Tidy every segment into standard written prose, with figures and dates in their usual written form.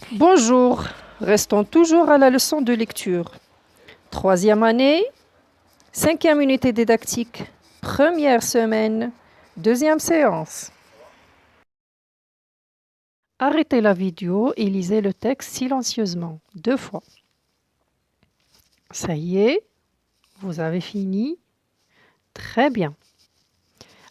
Bonjour, restons toujours à la leçon de lecture. Troisième année, cinquième unité didactique, première semaine, deuxième séance. Arrêtez la vidéo et lisez le texte silencieusement, 2 fois. Ça y est, vous avez fini. Très bien.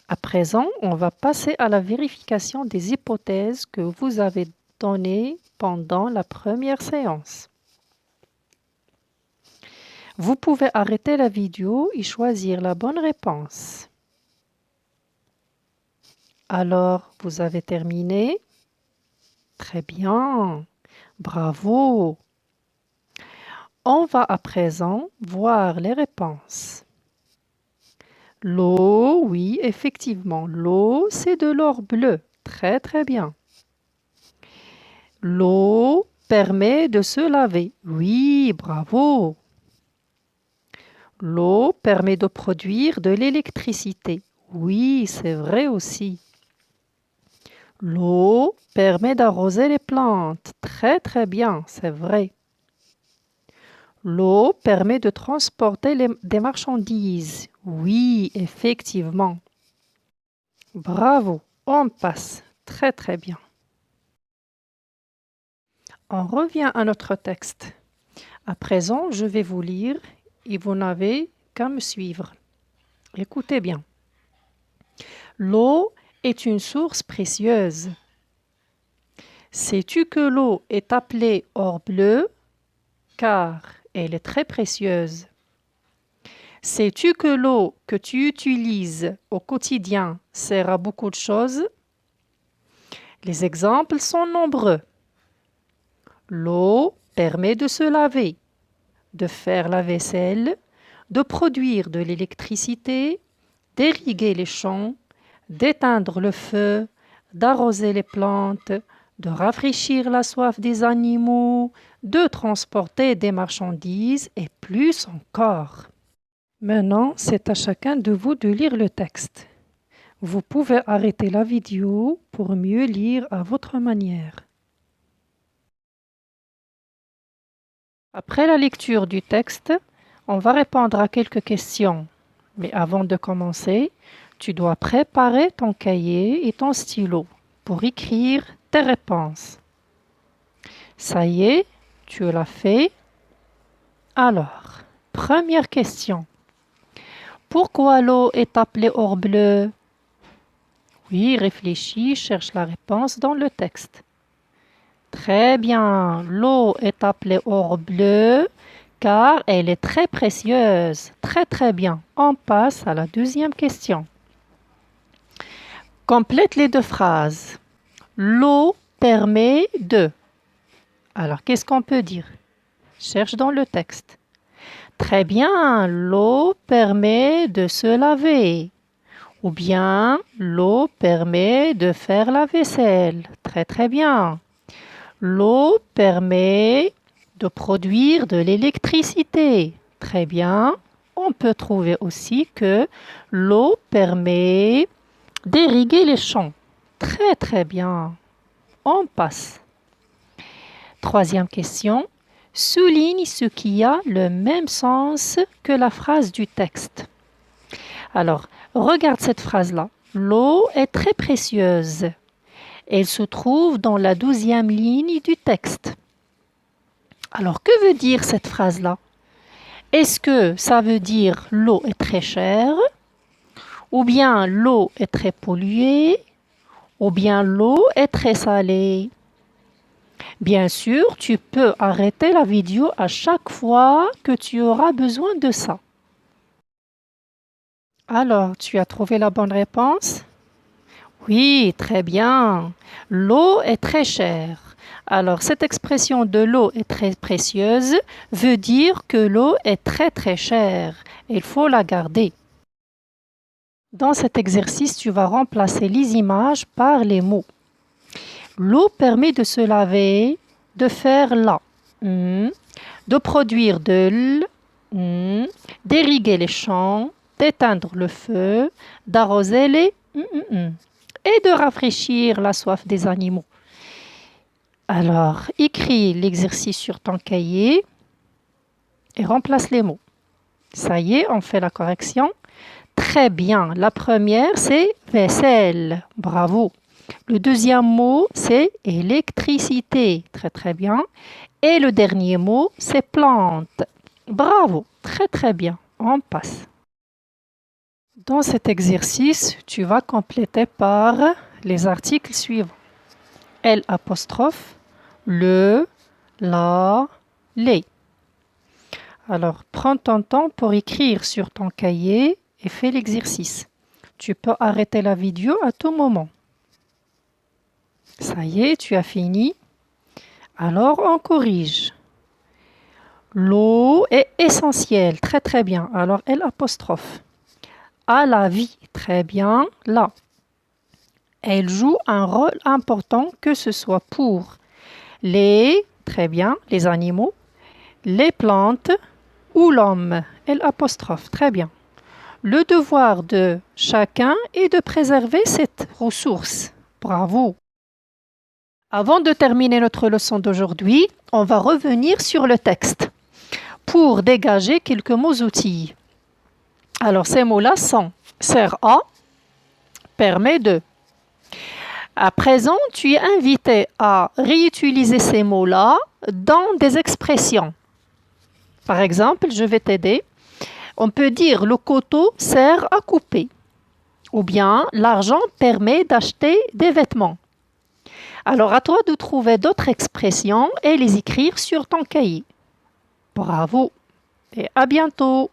À présent, on va passer à la vérification des hypothèses que vous avez données pendant la première séance. Vous pouvez arrêter la vidéo et choisir la bonne réponse. Alors, vous avez terminé? Très bien. Bravo. On va à présent voir les réponses. L'eau, oui, effectivement, l'eau, c'est de l'or bleu. Très, très bien. L'eau permet de se laver. Oui, bravo. L'eau permet de produire de l'électricité. Oui, c'est vrai aussi. L'eau permet d'arroser les plantes. Très très bien, c'est vrai. L'eau permet de transporter des marchandises. Oui, effectivement. Bravo, on passe. Très très bien. On revient à notre texte. À présent, je vais vous lire et vous n'avez qu'à me suivre. Écoutez bien. L'eau est une source précieuse. Sais-tu que l'eau est appelée or bleu car elle est très précieuse? Sais-tu que l'eau que tu utilises au quotidien sert à beaucoup de choses? Les exemples sont nombreux. L'eau permet de se laver, de faire la vaisselle, de produire de l'électricité, d'irriguer les champs, d'éteindre le feu, d'arroser les plantes, de rafraîchir la soif des animaux, de transporter des marchandises et plus encore. Maintenant, c'est à chacun de vous de lire le texte. Vous pouvez arrêter la vidéo pour mieux lire à votre manière. Après la lecture du texte, on va répondre à quelques questions. Mais avant de commencer, tu dois préparer ton cahier et ton stylo pour écrire tes réponses. Ça y est, tu l'as fait. Alors, première question. Pourquoi l'eau est appelée or bleu? Oui, réfléchis, cherche la réponse dans le texte. Très bien, l'eau est appelée or bleu car elle est très précieuse. Très très bien. On passe à la deuxième question. Complète les 2 phrases. L'eau permet de. Alors, qu'est-ce qu'on peut dire? Cherche dans le texte. Très bien, l'eau permet de se laver. Ou bien, l'eau permet de faire la vaisselle. Très très bien. L'eau permet de produire de l'électricité. Très bien. On peut trouver aussi que l'eau permet d'irriguer les champs. Très très bien. On passe. Troisième question. Souligne ce qui a le même sens que la phrase du texte. Alors, regarde cette phrase-là. L'eau est très précieuse. Elle se trouve dans la 12e ligne du texte. Alors, que veut dire cette phrase-là? Est-ce que ça veut dire l'eau est très chère? Ou bien l'eau est très polluée? Ou bien l'eau est très salée? Bien sûr, tu peux arrêter la vidéo à chaque fois que tu auras besoin de ça. Alors, tu as trouvé la bonne réponse? Oui, très bien. L'eau est très chère. Alors, cette expression de l'eau est très précieuse veut dire que l'eau est très très chère. Il faut la garder. Dans cet exercice, tu vas remplacer les images par les mots. L'eau permet de se laver, de faire la, de produire de l', d'irriguer les champs, d'éteindre le feu, d'arroser les et de rafraîchir la soif des animaux. Alors, écris l'exercice sur ton cahier et remplace les mots. Ça y est, on fait la correction. Très bien. La première, c'est vaisselle. Bravo. Le deuxième mot, c'est électricité. Très, très bien. Et le dernier mot, c'est plante. Bravo. Très, très bien. On passe. Dans cet exercice, tu vas compléter par les articles suivants. L apostrophe, le, la, les. Alors, prends ton temps pour écrire sur ton cahier et fais l'exercice. Tu peux arrêter la vidéo à tout moment. Ça y est, tu as fini. Alors, on corrige. L'eau est essentielle. Très, très bien. Alors, L apostrophe. À la vie. Très bien. Là. Elle joue un rôle important, que ce soit pour très bien, les animaux, les plantes ou l'homme. L apostrophe. Très bien. Le devoir de chacun est de préserver cette ressource. Bravo. Avant de terminer notre leçon d'aujourd'hui, on va revenir sur le texte pour dégager quelques mots-outils. Alors, ces mots-là sont sert à, permet de. À présent, tu es invité à réutiliser ces mots-là dans des expressions. Par exemple, je vais t'aider. On peut dire le couteau sert à couper. Ou bien l'argent permet d'acheter des vêtements. Alors, à toi de trouver d'autres expressions et les écrire sur ton cahier. Bravo et à bientôt!